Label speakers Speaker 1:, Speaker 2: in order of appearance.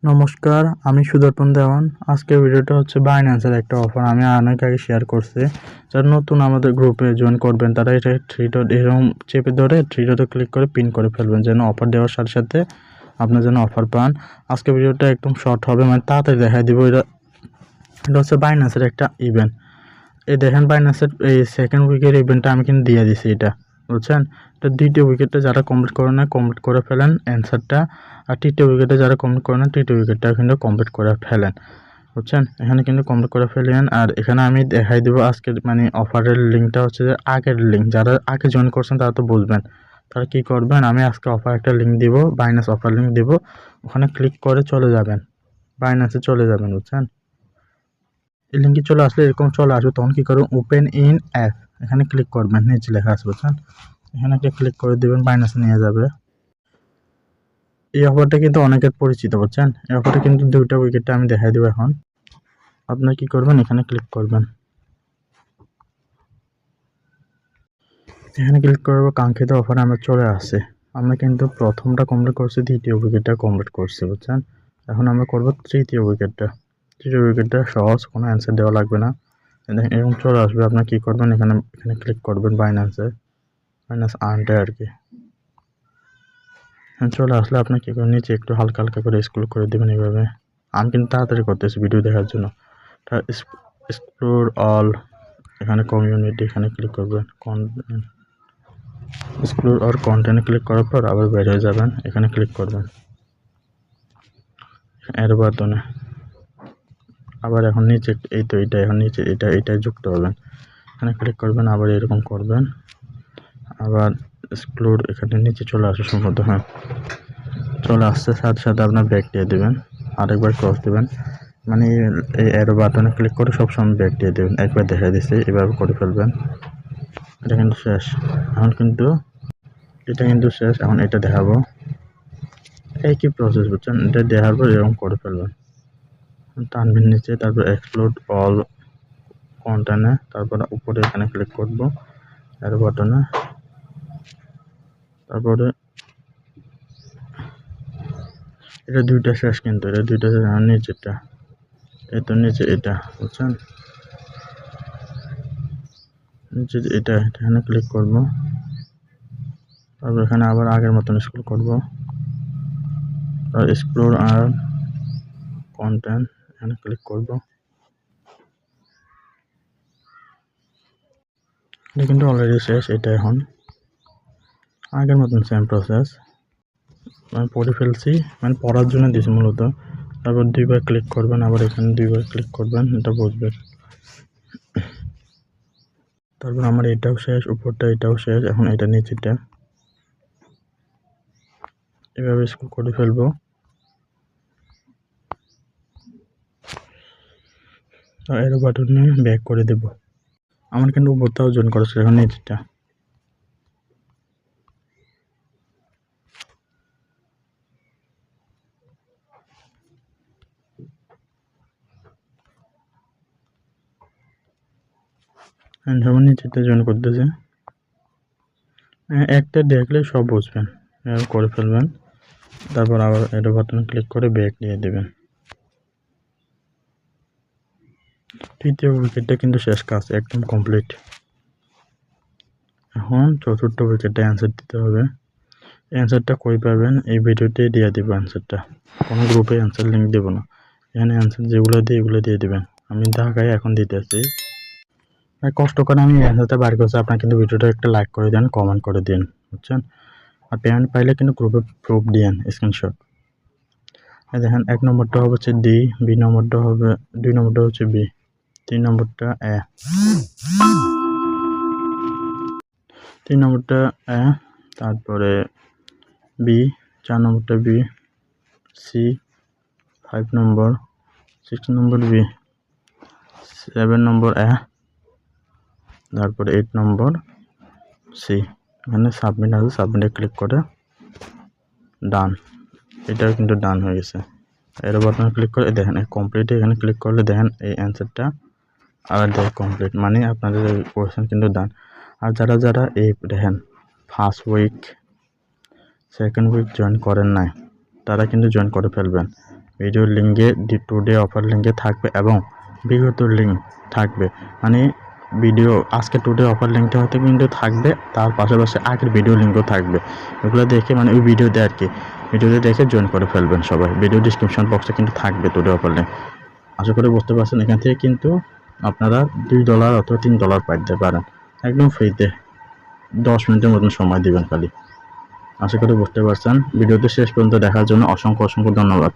Speaker 1: নমস্কার, আমি সুদর্পণ দেওয়ান। আজকের ভিডিওটা হচ্ছে বাইন্যান্সের একটা অফার আমি অনেক আগে শেয়ার করছি। যারা নতুন আমাদের গ্রুপে জয়েন করবেন তারা এটা থ্রি ডট এরকম চেপে ধরে থ্রি ডটে ক্লিক করে পিন করে ফেলবেন, যেন অফার দেওয়ার সাথে সাথে আপনার যেন অফার পান। আজকের ভিডিওটা একদম শর্ট হবে, মানে তাড়াতাড়ি দেখাই দিব। এটা হচ্ছে বাইন্যান্সের একটা ইভেন্ট। এই দেখেন বাইন্যান্সের এই সেকেন্ড উইকের ইভেন্টটা আমি কিন্তু দিয়ে দিছি, এটা বুঝছেন। তো দ্বিতীয় উইকেটটা যারা কমপ্লিট করে না কমপ্লিট করে ফেলেন অ্যান্সারটা, আর তৃতীয় উইকেটে যারা কমপ্লিট করে না তৃতীয় উইকেটটা কিন্তু কমপ্লিট করে ফেলেন, বুঝছেন। এখানে কিন্তু কমপ্লিট করে ফেলেন। আর এখানে আমি দেখাই দেবো আজকের মানে অফারের লিঙ্কটা হচ্ছে যে আগের লিঙ্ক, যারা আগে জয়েন করছেন তারা তো বুঝবেন। তারা কী করবেন, আমি আজকে অফার একটা লিঙ্ক দিব, বাইন্যান্স অফার লিঙ্ক দিব, ওখানে ক্লিক করে চলে যাবেন, বাইন্যান্সে চলে যাবেন, বুঝছেন। এই লিঙ্কে চলে আসলে এরকম চলে আসবে, তখন কী করবেন, ওপেন ইন অ্যাপ এখানে ক্লিক করবেন, নিচে লেখা আছে বুঝছেন, এখানে একটা ক্লিক করে দেবেন, বাইন্যান্সে নিয়ে যাবে। এই অফারটা কিন্তু অনেকের পরিচিত, বুঝছেন। এই অফারটা কিন্তু দুইটা উইকেটে আমি দেখাই দেবো। এখন আপনারা কী করবেন, এখানে ক্লিক করবেন, এখানে ক্লিক করবো, কাঙ্ক্ষিত অফারে আমরা চলে আসছে। আমরা কিন্তু প্রথমটা কমপ্লিট করছি, দ্বিতীয় উইকেটটা কমপ্লিট করছি, বুঝছেন। এখন আমরা করবো তৃতীয় উইকেটটা। তৃতীয় উইকেটটা সহজ, কোনো অ্যান্সার দেওয়া লাগবে না, এরকম চলে আসবে। আপনার কী করবেন, এখানে এখানে ক্লিক করবেন, বাইন্যান্সে মাইনাস আর্নটা আর কি চলে আসলে আপনি কী করে নিচে একটু হালকা হালকা করে স্ক্রল করে দেবেন এইভাবে। আমি কিন্তু তাড়াতাড়ি করতেছি ভিডিও দেখার জন্য। এক্সপ্লোর অল, এখানে কমিউনিটি, এখানে ক্লিক করবেন, এক্সপ্লোর অর কন্টেন্টে ক্লিক করার পর আবার বের হয়ে যাবেন, এখানে ক্লিক করবেন এর বাটনে। আবার এখন নিচে এই তো এটা, এখন নিচে এটাই যুক্ত হবেন, এখানে ক্লিক করবেন, আবার এরকম করবেন, আবার এক্সপ্লোর এখানে নিচে চলে আসে সম্ভবত, হ্যাঁ চলে আসছে। সাথে সাথে আপনার ব্যাক দিয়ে দেবেন, আরেকবার ক্রস দেবেন, মানে এই অ্যারো বাটনে ক্লিক করে সবসময় ব্যাক দিয়ে দেবেন। একবার দেখা দিচ্ছে, এভাবে করে ফেলবেন। এটা কিন্তু শেষ, এখন কিন্তু এটা কিন্তু শেষ। এখন এটা দেখাবো, একই প্রসেস, বুঝছেন। এটা দেখার পর এরকম করে ফেলবেন, টানবেন নিচে, তারপর এক্সপ্লোর অল কন্টেন্টে, তারপর উপরে এখানে ক্লিক করব অ্যারো বাটনে, তারপরে এটা দুইটা শেষ, কিন্তু এটা দুইটা শেষ। নিচেটা এই তো নিচে এটা, বুঝছেন, নিচে এটা এখানে ক্লিক করব, তারপর এখানে আবার আগের মতন স্ক্রল করব, আর এক্সপ্লোর আর কন্টেন্ট এখানে ক্লিক করব। এটা কিন্তু অলরেডি শেষ। এটা এখন আগের মতন সেম প্রসেস, আমি পড়ে ফেলছি, মানে পড়ার জন্য দিয়েছি মূলত। তারপর দুইবার ক্লিক করবেন, আবার এখানে দুইবার ক্লিক করবেন, এটা বুঝবেন। তারপর আমার এটাও শেষ, উপরটা এটাও শেষ। এখন এটা নিচেটা এভাবে স্ক্রল করে ফেলবো, আর এর বাটনে ব্যাক করে দেব। আমার কিন্তু উপরটাও জয়েন করেছে, এখন নিচেটা সবার নিচেটা জয়েন করতেছে। একটা দেখলে সব বুঝবেন, এভাবে করে ফেলবেন। তারপর আবার এটা বাটনে ক্লিক করে ব্যাক দিয়ে দেবেন। তৃতীয় উইকেটটা কিন্তু শেষ, কাজ একদম কমপ্লিট। এখন চতুর্থ উইকেটে অ্যান্সার দিতে হবে। অ্যান্সারটা কই পাবেন, এই ভিডিওতে দিয়ে দেবো অ্যান্সারটা, কোনো গ্রুপে অ্যান্সার লিঙ্ক দেবো না, এখানে অ্যান্সার যেগুলো দিয়ে এগুলো দিয়ে দেবেন। আমি ঢাকায় এখন দিতেছি, কষ্ট করে আমি অ্যান্সারটা বার করছি। আপনার কিন্তু ভিডিওটা একটা লাইক করে দেন, কমেন্ট করে দিন, বুঝছেন। আর পেমেন্ট পাইলে কিন্তু গ্রুপে প্রুফ দিয়েন, স্ক্রিনশট। দেখেন 1 নম্বরটা হচ্ছে ডি, বি নম্বরটা হবে, 2 নম্বরটা হচ্ছে বি, 3 নম্বরটা এ, 3 নম্বরটা এ, তারপরে বি, 4 নম্বরটা বি, সি 5 নম্বর, 6 নম্বর বি, 7 নম্বর এ, তারপরে 8 নম্বর সি। এখানে সাবমিট আছে, সাবমিটে ক্লিক করে ডান, এটাও কিন্তু ডান হয়ে গেছে। এর বাটনে ক্লিক করে দেখেন কমপ্লিট, এখানে ক্লিক করলে দেখেন এই অ্যান্সারটা আবার দেখেন কমপ্লিট, মানে আপনাদের কোয়েশ্চেন কিন্তু ডান। আর যারা যারা এই দেখেন first week second week join করেন নাই, তারা কিন্তু জয়েন করে ফেলবেন। ভিডিওর লিঙ্কে টুডে অফার লিঙ্কে থাকবে এবং বিগত লিঙ্ক থাকবে, মানে ভিডিও আজকে টুডে অফার লিঙ্কটা হয়তো কিন্তু থাকবে, তার পাশাপাশি আগের ভিডিও লিঙ্কও থাকবে। এগুলো দেখে মানে ওই ভিডিওতে আর কি, ভিডিওতে দেখে জয়েন করে ফেলবেন সবাই। ভিডিও ডিসক্রিপশন বক্সে কিন্তু থাকবে টুডে অফার লিঙ্ক। আশা করি বুঝতে পারছেন। এখান থেকে কিন্তু আপনারা $2 অথবা $3 পাইতে পারেন একদম ফ্রিতে। 10 মিনিটের মতন সময় দিবেন খালি। আশা করি বুঝতে পারছেন। ভিডিওটি শেষ পর্যন্ত দেখার জন্য অসংখ্য ধন্যবাদ।